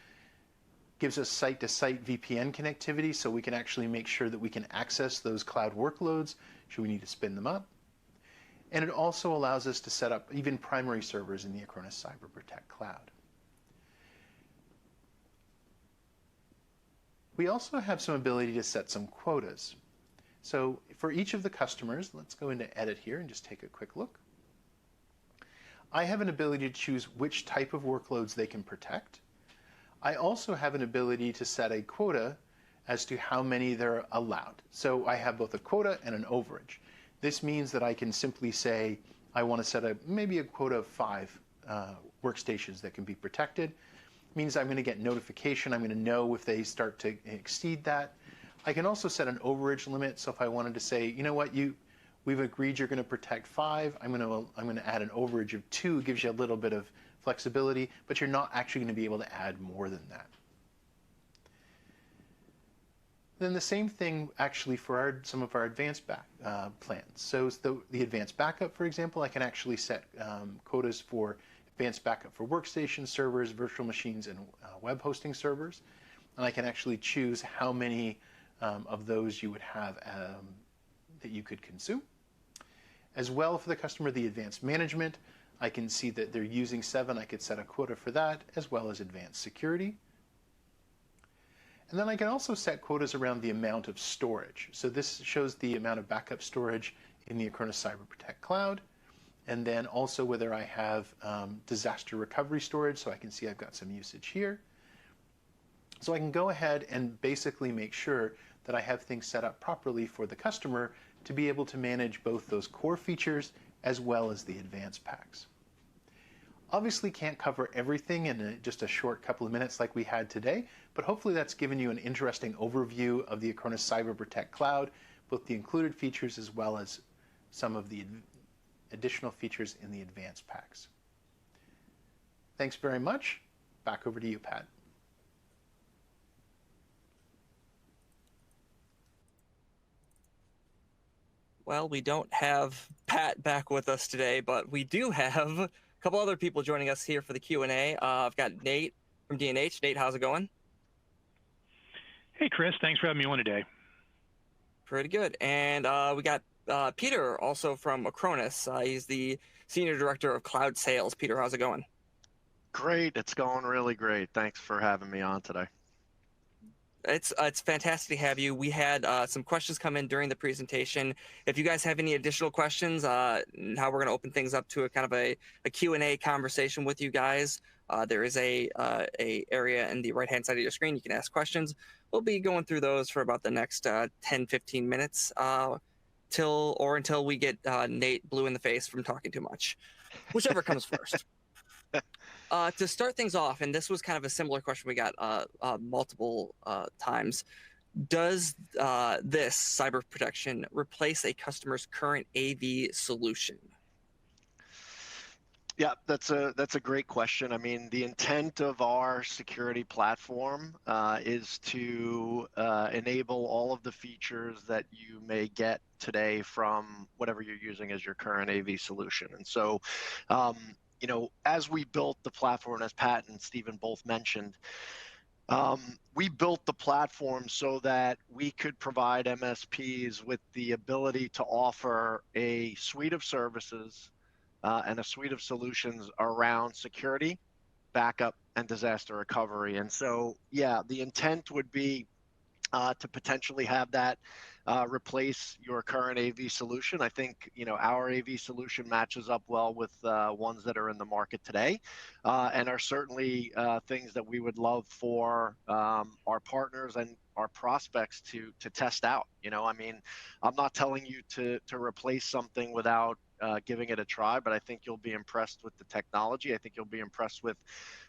Gives us site-to-site VPN connectivity, so we can actually make sure that we can access those cloud workloads should we need to spin them up. And it also allows us to set up even primary servers in the Acronis Cyber Protect Cloud. We also have some ability to set some quotas. So for each of the customers, let's go into Edit here and just take a quick look. I have an ability to choose which type of workloads they can protect. I also have an ability to set a quota as to how many they're allowed. So I have both a quota and an overage. This means that I can simply say I want to set maybe a quota of 5 workstations that can be protected. It means I'm going to get notification. I'm going to know if they start to exceed that. I can also set an overage limit. So if I wanted to say, you know what, we've agreed you're going to protect 5. I'm going to add an overage of 2. It gives you a little bit of flexibility, but you're not actually going to be able to add more than that. Then the same thing actually for some of our advanced plans. So the advanced backup, for example, I can actually set quotas for advanced backup for workstation servers, virtual machines, and web hosting servers. And I can actually choose how many of those you would have that you could consume. As well, for the customer, the advanced management, I can see that they're using 7. I could set a quota for that, as well as advanced security. And then I can also set quotas around the amount of storage. So this shows the amount of backup storage in the Acronis Cyber Protect Cloud, and then also whether I have disaster recovery storage, so I can see I've got some usage here. So I can go ahead and basically make sure that I have things set up properly for the customer to be able to manage both those core features as well as the advanced packs. Obviously can't cover everything in just a short couple of minutes like we had today, but hopefully that's given you an interesting overview of the Acronis Cyber Protect Cloud, both the included features as well as some of the additional features in the advanced packs. Thanks very much. Back over to you, Pat. Well, we don't have Pat back with us today, but we do have a couple other people joining us here for the Q&A. I've got Nate from D&H. Nate, how's it going? Hey, Chris. Thanks for having me on today. Pretty good. And we got Peter, also from Acronis. He's the Senior Director of Cloud Sales. Peter, how's it going? Great. It's going really great. Thanks for having me on today. It's fantastic to have you. We had some questions come in during the presentation. If you guys have any additional questions, how we're going to open things up to a kind of a Q&A conversation with you guys. There is a area in the right-hand side of your screen. You can ask questions. We'll be going through those for about the next 10-15 minutes until we get Nate blue in the face from talking too much, whichever comes first. To start things off, and this was kind of a similar question we got multiple times, does this cyber protection replace a customer's current AV solution? Yeah, that's a great question. I mean, the intent of our security platform is to enable all of the features that you may get today from whatever you're using as your current AV solution. And so, you know, as we built the platform, as Pat and Stephen both mentioned, we built the platform so that we could provide MSPs with the ability to offer a suite of services and a suite of solutions around security, backup, and disaster recovery. And so, yeah, the intent would be to potentially have that replace your current AV solution. I think, you know, our AV solution matches up well with ones that are in the market today, and are certainly things that we would love for our partners and our prospects to test out. You know, I mean, I'm not telling you to replace something without giving it a try, but I think you'll be impressed with the technology. I think you'll be impressed with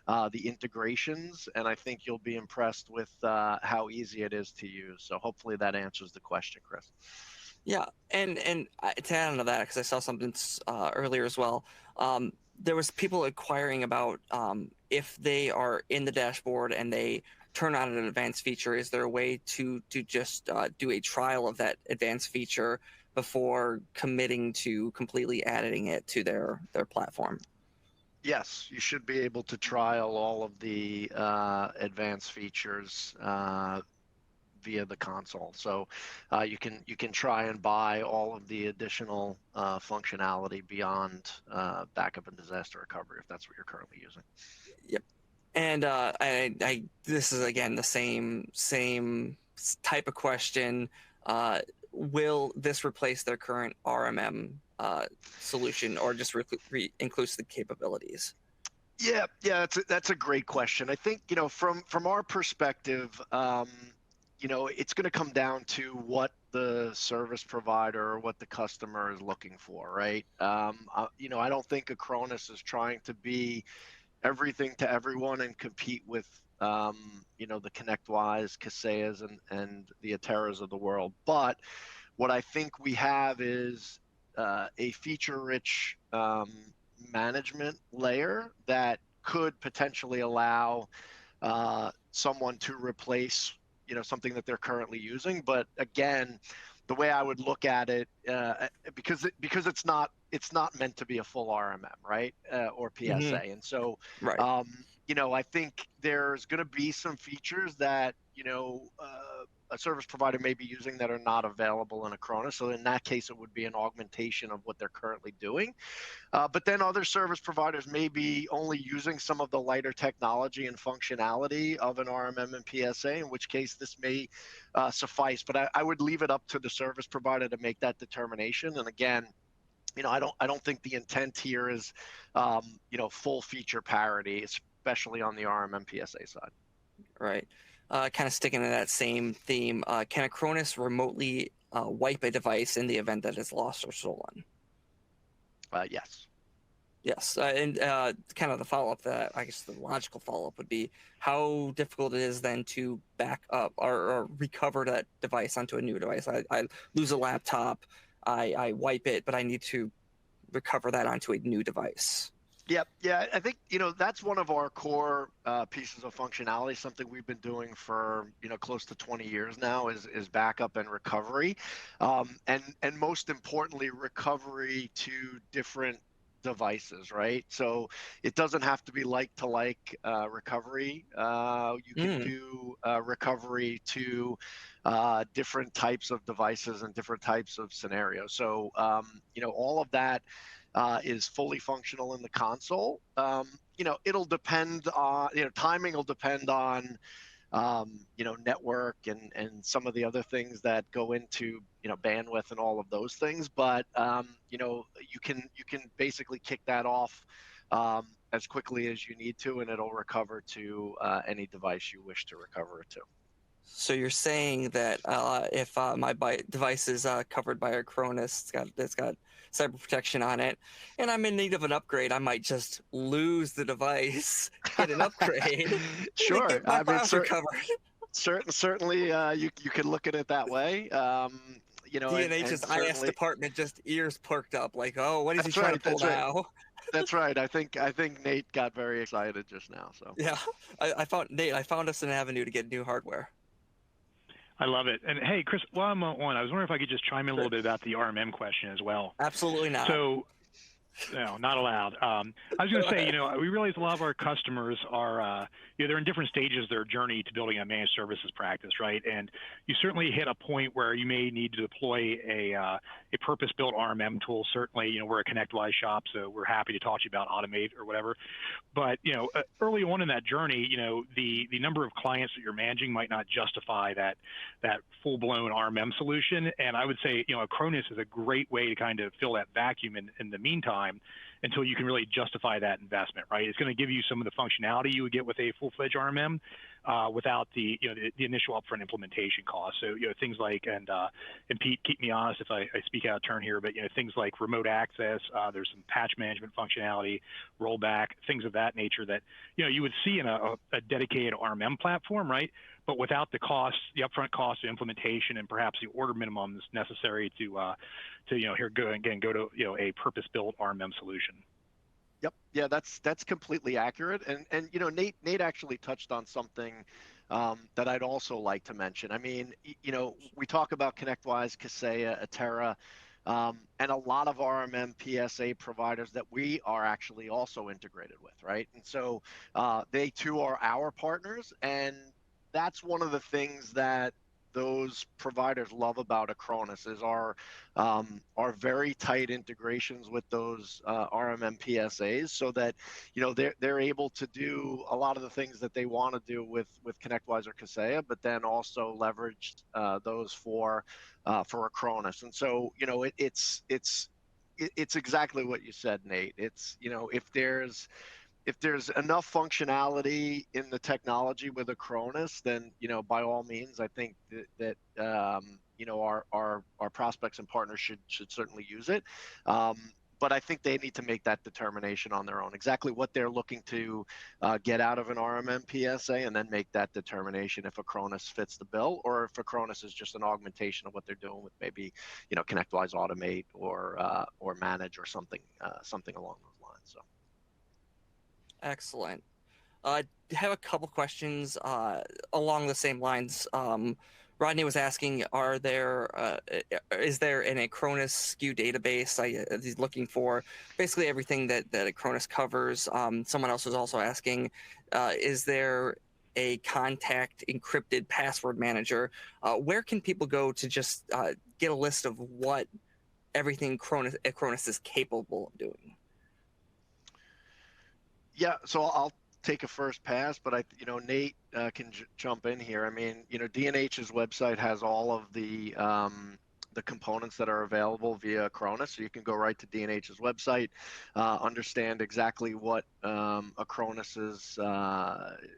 the integrations, and I think you'll be impressed with how easy it is to use. So hopefully that answers the question, Chris. Yeah, and to add on to that, because I saw something earlier as well, there was people inquiring about if they are in the dashboard and they turn on an advanced feature, is there a way to just do a trial of that advanced feature before committing to completely adding it to their platform? Yes, you should be able to trial all of the advanced features via the console. So you can try and buy all of the additional functionality beyond backup and disaster recovery if that's what you're currently using. Yep. And I this is again the same type of question. Will this replace their current RMM solution, or just includes the capabilities? Yeah, that's a great question. I think, you know, from our perspective, you know, it's going to come down to what the service provider or what the customer is looking for, right? You know, I don't think Acronis is trying to be everything to everyone and compete with you know, the ConnectWise, Kaseya's, and the Ateras of the world. But what I think we have is a feature-rich management layer that could potentially allow someone to replace, you know, something that they're currently using. But again, the way I would look at it, because it's not meant to be a full RMM, right, or PSA, Mm-hmm. and so. Right. You know, I think there's going to be some features that, you know, a service provider may be using that are not available in Acronis. So in that case, it would be an augmentation of what they're currently doing. But then other service providers may be only using some of the lighter technology and functionality of an RMM and PSA, in which case this may suffice. But I would leave it up to the service provider to make that determination. And again, I don't think the intent here is, full feature parity, especially on the RMM PSA side. Right. Kind of sticking to that same theme, can Acronis remotely wipe a device in the event that it's lost or stolen? Yes. Yes, and kind of the follow-up that I guess the logical follow-up would be how difficult it is then to back up or recover that device onto a new device. I lose a laptop, I wipe it, but I need to recover that onto a new device. Yep. Yeah, I think, that's one of our core pieces of functionality, something we've been doing for, close to 20 years now is backup and recovery. And most importantly, recovery to different devices, right? So it doesn't have to be like-to-like recovery. You can do recovery to different types of devices and different types of scenarios. So, all of that is fully functional in the console. It'll depend on, timing will depend on, network and some of the other things that go into, bandwidth and all of those things. But, you can basically kick that off as quickly as you need to, and it'll recover to any device you wish to recover it to. So you're saying that if my device is covered by Acronis, it's got cyber protection on it, and I'm in need of an upgrade, I might just lose the device, get an upgrade, sure, and get my files recovered. Certainly, you could look at it that way. DNH's IS department just ears perked up, like, oh, what is he trying to pull now? That's right. I think Nate got very excited just now. So yeah, I found us an avenue to get new hardware. I love it. And hey, Chris, while I'm on, I was wondering if I could just chime in a little bit about the RMM question as well. Absolutely not. So, no, not allowed. I was going to say, we realize a lot of our customers are, they're in different stages of their journey to building a managed services practice, right? And you certainly hit a point where you may need to deploy a purpose-built RMM tool. Certainly, we're a ConnectWise shop, so we're happy to talk to you about Automate or whatever. But, early on in that journey, the number of clients that you're managing might not justify that full-blown RMM solution. And I would say, Acronis is a great way to kind of fill that vacuum in the meantime, until you can really justify that investment, right? It's going to give you some of the functionality you would get with a full-fledged RMM without the initial upfront implementation costs. So things like, and Pete, keep me honest if I speak out of turn here, but things like remote access, there's some patch management functionality, rollback, things of that nature that you would see in a dedicated RMM platform, right? But without the costs, the upfront cost of implementation, and perhaps the order minimums necessary to go to a purpose-built RMM solution. Yep. Yeah, that's completely accurate. And Nate actually touched on something that I'd also like to mention. I mean, we talk about ConnectWise, Kaseya, Atera, and a lot of RMM PSA providers that we are actually also integrated with, right? And so they too are our partners, and that's one of the things that those providers love about Acronis is our very tight integrations with those RMM PSAs, so that they're able to do a lot of the things that they want to do with ConnectWise or Kaseya, but then also leverage those for Acronis. And so it's exactly what you said, Nate. It's if there's enough functionality in the technology with Acronis, then by all means, I think that our prospects and partners should certainly use it. But I think they need to make that determination on their own, exactly what they're looking to get out of an RMM PSA, and then make that determination if Acronis fits the bill, or if Acronis is just an augmentation of what they're doing with maybe ConnectWise Automate or Manage or something along those lines. So. Excellent. I have a couple questions along the same lines. Rodney was asking, is there an Acronis SKU database? He's looking for basically everything that Acronis covers. Someone else was also asking, is there a contact encrypted password manager, where can people go to just get a list of what everything Acronis is capable of doing? Yeah, so I'll take a first pass, but Nate can jump in here. I mean, D&H's website has all of the components that are available via Acronis. So you can go right to D&H's website, understand exactly what Acronis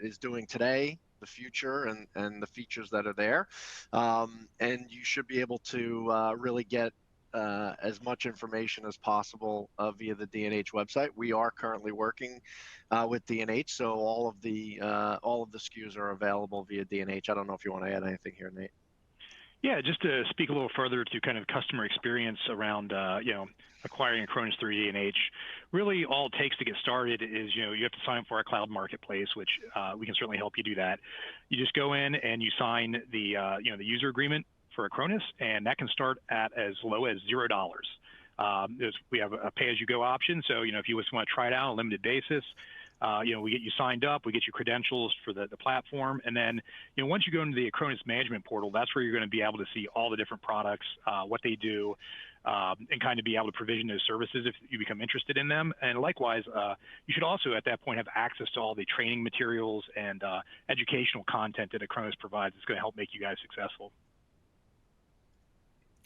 is doing today, the future, and the features that are there. And you should be able to really get as much information as possible via the D&H website. We are currently working with D&H, so all of the SKUs are available via D&H. I don't know if you want to add anything here, Nate. Yeah, just to speak a little further to kind of customer experience around, acquiring Acronis through D&H. Really, all it takes to get started is, you have to sign up for our cloud marketplace, which we can certainly help you do that. You just go in and you sign the, the user agreement for Acronis, and that can start at as low as $0. We have a pay-as-you-go option, so if you just want to try it out on a limited basis, we get you signed up, we get you credentials for the platform, and then once you go into the Acronis management portal, that's where you're going to be able to see all the different products, what they do, and kind of be able to provision those services if you become interested in them. And likewise, you should also at that point have access to all the training materials and educational content that Acronis provides. It's going to help make you guys successful.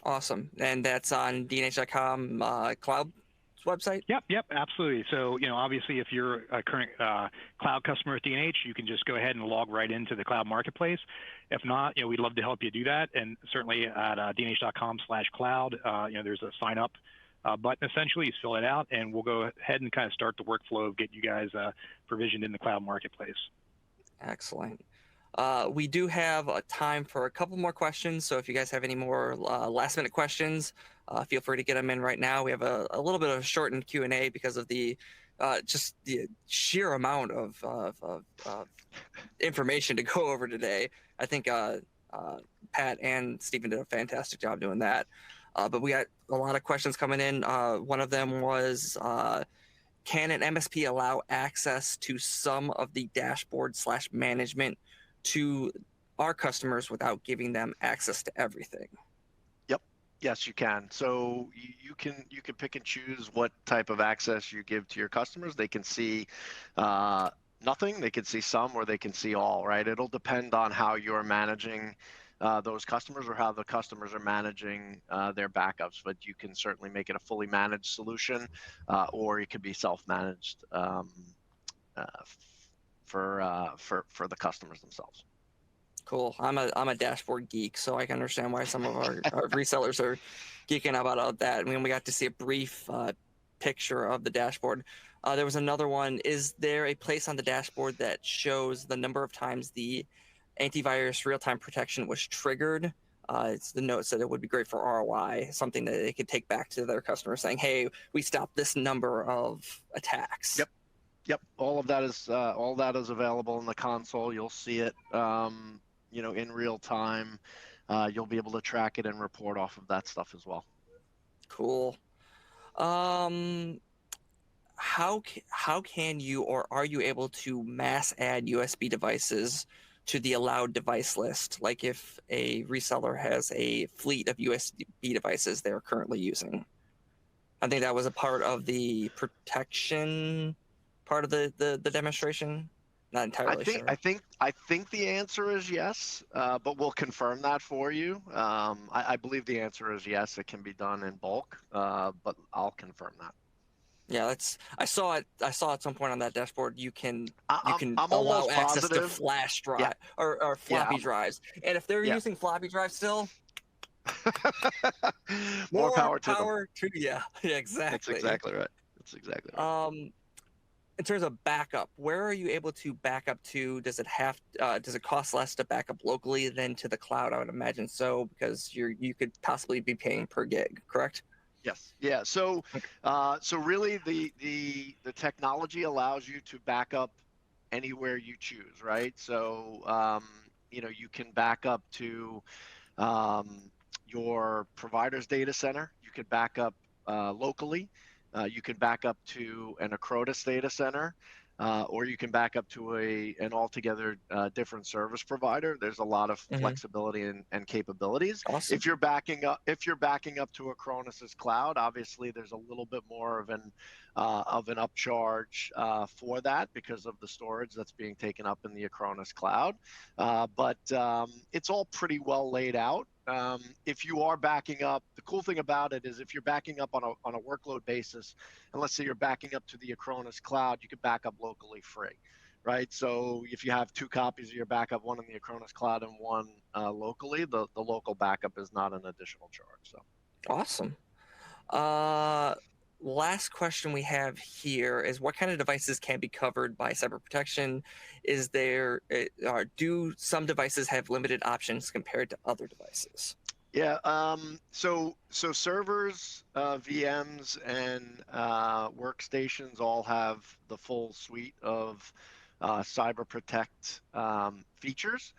Awesome. And that's on dnh.com cloud website? Yep, absolutely. So, obviously, if you're a current cloud customer at D&H, you can just go ahead and log right into the cloud marketplace. If not, we'd love to help you do that. And certainly at dnh.com/cloud, there's a sign up button. Essentially, you fill it out, and we'll go ahead and kind of start the workflow of getting you guys provisioned in the cloud marketplace. Excellent. We do have time for a couple more questions, so if you guys have any more last-minute questions, feel free to get them in right now. We have a little bit of a shortened Q&A because of the just the sheer amount of information to go over today. I think Pat and Stephen did a fantastic job doing that. But we got a lot of questions coming in. One of them was, can an MSP allow access to some of the dashboard/management to our customers without giving them access to everything? Yep. Yes, you can. So you can pick and choose what type of access you give to your customers. They can see nothing, they can see some, or they can see all, right? It'll depend on how you're managing those customers or how the customers are managing their backups. But you can certainly make it a fully managed solution, or it could be self-managed for the customers themselves. Cool. I'm a dashboard geek, so I can understand why some of our resellers are geeking about that. I mean, we got to see a brief picture of the dashboard. There was another one. Is there a place on the dashboard that shows the number of times the antivirus real-time protection was triggered? It's the note said it would be great for ROI, something that they could take back to their customers saying, hey, we stopped this number of attacks. Yep. All that is available in the console. You'll see it, in real time. You'll be able to track it and report off of that stuff as well. Cool. How can you, or are you able to mass add USB devices to the allowed device list? Like if a reseller has a fleet of USB devices they're currently using. I think that was a part of the protection part of the demonstration. Not entirely sure. I think the answer is yes, but we'll confirm that for you. I believe the answer is yes. It can be done in bulk, but I'll confirm that. Yeah, I saw it at some point on that dashboard. You can I'm allow access positive. to flash drive or floppy drives, and if they're using floppy drives still, more power to yeah, exactly. That's exactly right. In terms of backup, where are you able to back up to? Does it cost less to back up locally than to the cloud? I would imagine so, because you could possibly be paying per gig, correct? Yes. Yeah. So really the technology allows you to back up anywhere you choose, right? So you can back up to your provider's data center. You could back up locally. You can back up to an Acronis data center. or you can back up to an altogether different service provider. There's a lot of flexibility and capabilities. Awesome. If you're backing up to Acronis's cloud, obviously there's a little bit more of an upcharge for that because of the storage that's being taken up in the Acronis cloud. But it's all pretty well laid out. If you are backing up, the cool thing about it is if you're backing up on a workload basis, and let's say you're backing up to the Acronis cloud, you could back up locally free, right? So if you have 2 copies of your backup, one in the Acronis cloud and one locally, the local backup is not an additional charge. So awesome. Last question we have here is what kind of devices can be covered by cyber protection? Is there do some devices have limited options compared to other devices? Yeah, so servers, VMs, and workstations all have the full suite of cyber protect features.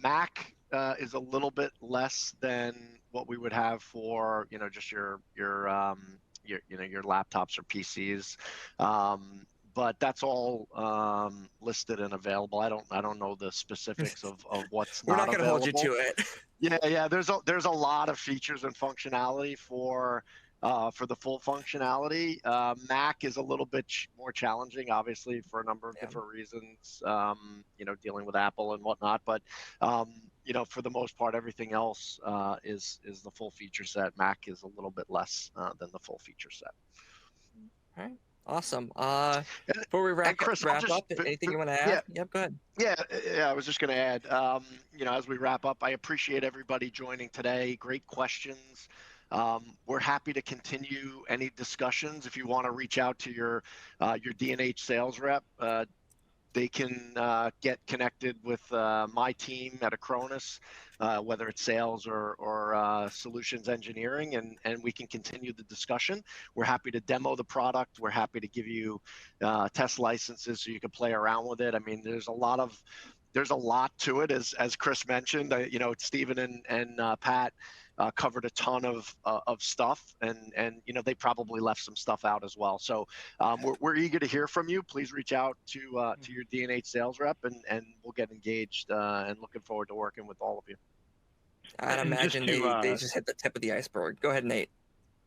Mac is a little bit less than what we would have for just your laptops or PCs, but that's all listed and available. I don't know the specifics of what's We're not not going to hold you available. to it. Yeah. There's a lot of features and functionality for the full functionality. Mac is a little bit more challenging, obviously, for a number of different reasons. Dealing with Apple and whatnot. But for the most part, everything else is the full feature set. Mac is a little bit less than the full feature set. All right. Awesome. Before we wrap up, anything you want to add? Yeah. Yep, go ahead. Yeah, I was just going to add, as we wrap up, I appreciate everybody joining today. Great questions. We're happy to continue any discussions. If you want to reach out to your D&H sales rep, they can get connected with my team at Acronis, whether it's sales or solutions engineering, and we can continue the discussion. We're happy to demo the product. We're happy to give you test licenses so you can play around with it. I mean, there's a lot to it, as Chris mentioned. Stephen and Pat covered a ton of stuff, and they probably left some stuff out as well. So we're eager to hear from you. Please reach out to your D&H sales rep, and we'll get engaged, and looking forward to working with all of you. I'd imagine they just hit the tip of the iceberg. Go ahead, Nate.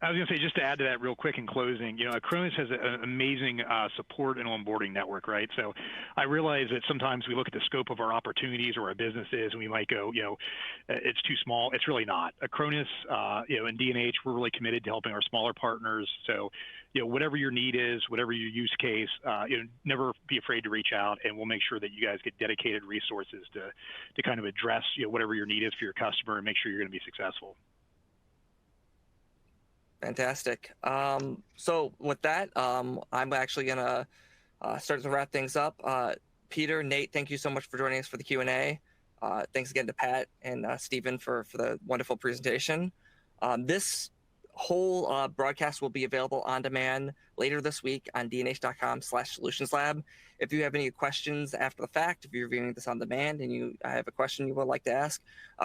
I was going to say, just to add to that real quick in closing, Acronis has an amazing support and onboarding network, right? So I realize that sometimes we look at the scope of our opportunities or our businesses and we might go, it's too small. It's really not. Acronis, and D&H, we're really committed to helping our smaller partners. So, whatever your need is, whatever your use case, never be afraid to reach out, and we'll make sure that you guys get dedicated resources to kind of address, whatever your need is for your customer and make sure you're going to be successful. Fantastic. So with that, I'm actually going to start to wrap things up. Peter, Nate, thank you so much for joining us for the Q&A. Thanks again to Pat and Stephen for the wonderful presentation. This whole broadcast will be available on demand later this week on dnh.com/solutionslab. If you have any questions after the fact, if you're viewing this on demand and you have a question you would like to ask,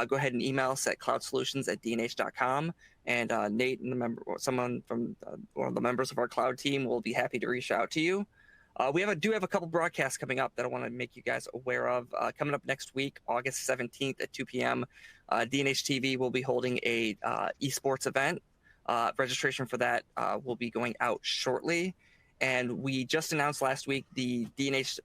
go ahead and email us at cloudsolutions@dnh.com. And Nate and someone from one of the members of our cloud team will be happy to reach out to you. We do have a couple broadcasts coming up that I want to make you guys aware of. Coming up next week, August 17th at 2 p.m., D&H TV will be holding a esports event. Registration for that will be going out shortly. And we just announced last week the D&H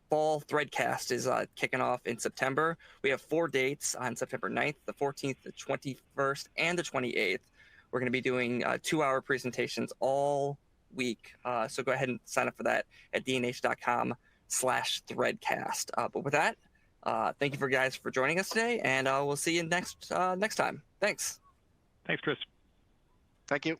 Fall Threadcast is kicking off in September. We have 4 dates on September 9th, the 14th, the 21st, and the 28th. We're going to be doing 2-hour presentations all week. So go ahead and sign up for that at dnh.com/threadcast. But with that, thank you guys for joining us today, and we'll see you next time. Thanks. Thanks, Chris. Thank you.